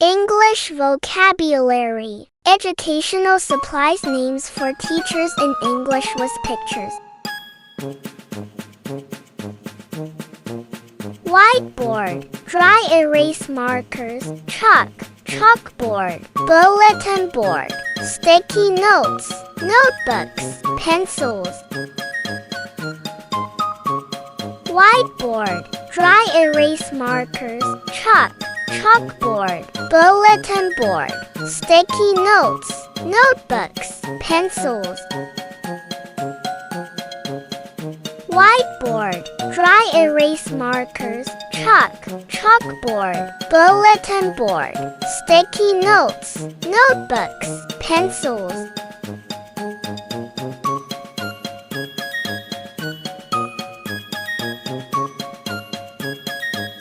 English vocabulary. Educational supplies. Names for teachers in English with pictures. Whiteboard, dry erase markers, chalk, chalkboard, bulletin board, sticky notes, notebooks, pencils. Whiteboard, dry erase markers, chalk, chalkboard, bulletin board, sticky notes, notebooks, pencils. Whiteboard, dry erase markers, chalk, chalkboard, bulletin board, sticky notes, notebooks, pencils.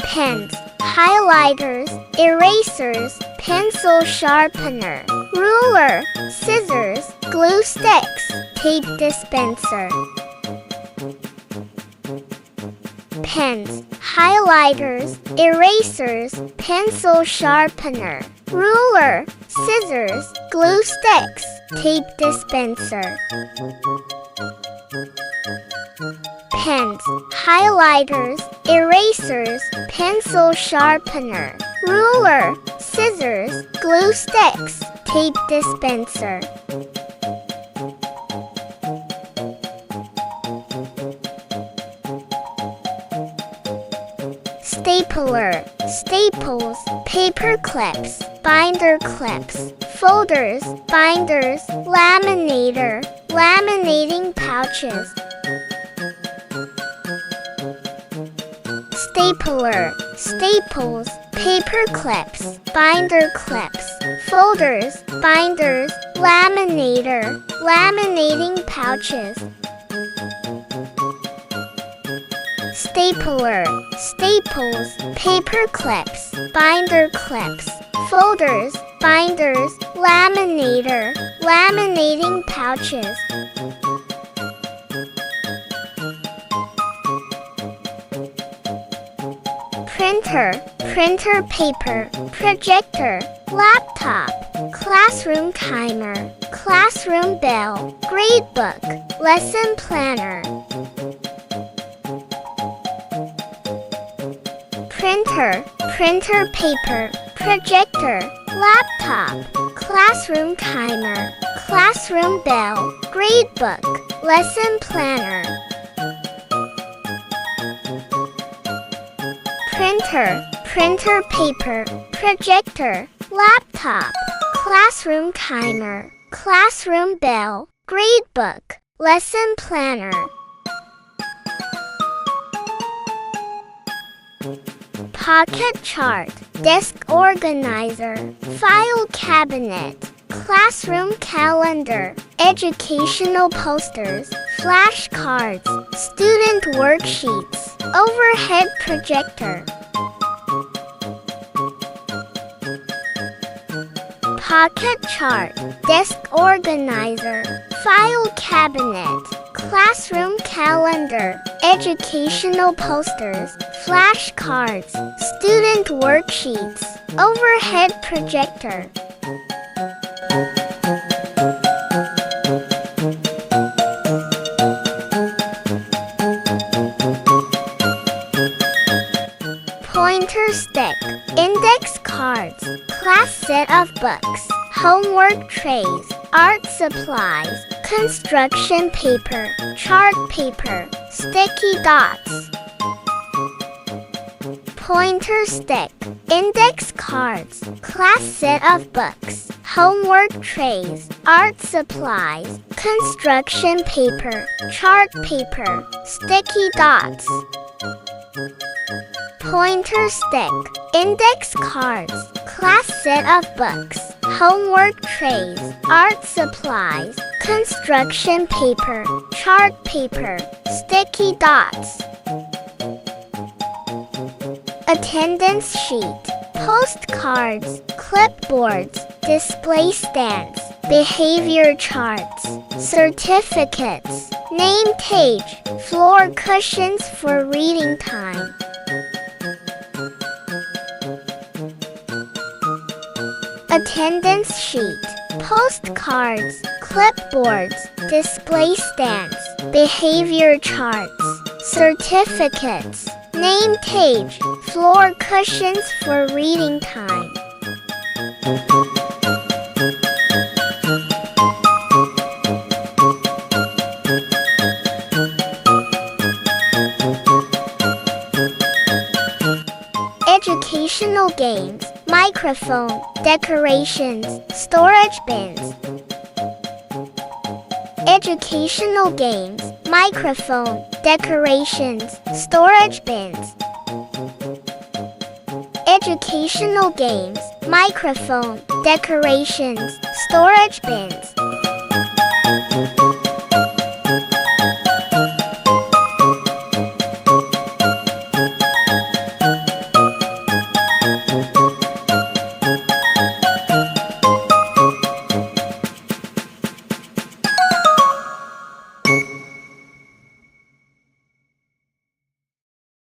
Pens, highlighters, erasers, pencil sharpener, ruler, scissors, glue sticks, tape dispenser. Pens, highlighters, erasers, pencil sharpener, ruler, scissors, glue sticks, tape dispenser. Pens, highlighters, erasers, pencil sharpener, ruler, scissors, glue sticks, tape dispenser. Stapler, staples, paper clips, binder clips, folders, binders, laminator, laminating pouches. Stapler, staples, paper clips, binder clips, folders, binders, laminator, laminating pouches. Stapler, staples, paper clips, binder clips, folders, binders, laminator, laminating pouches. Printer, printer paper, projector, laptop, classroom timer, classroom bell, gradebook, lesson planner. Printer, printer paper, projector, laptop, classroom timer, classroom bell, gradebook, lesson planner. Printer, printer paper, projector, laptop, classroom timer, classroom bell, gradebook, lesson planner. Pocket chart, desk organizer, file cabinet, classroom calendar, educational posters, flashcards, student worksheets, overhead projector. Pocket chart, desk organizer, file cabinet, classroom calendar, educational posters, flashcards, student worksheets, overhead projector. Pointer stick, index cards, class set of books, homework trays, art supplies, construction paper, chart paper, sticky dots. Pointer stick, index cards, class set of books, homework trays, art supplies, construction paper, chart paper, sticky dots. Pointer stick, index cards, class set of books, homework trays, art supplies, construction paper, chart paper, sticky dots. Attendance sheet, postcards, clipboards, display stands, behavior charts, certificates, name page, floor cushions for reading time. attendance sheet, postcards, clipboards, display stands, behavior charts, certificates, name page, floor cushions for reading time. Educational games, microphone, decorations, storage bins. Educational games, microphone, decorations, storage bins. Educational games, microphone, decorations, storage bins.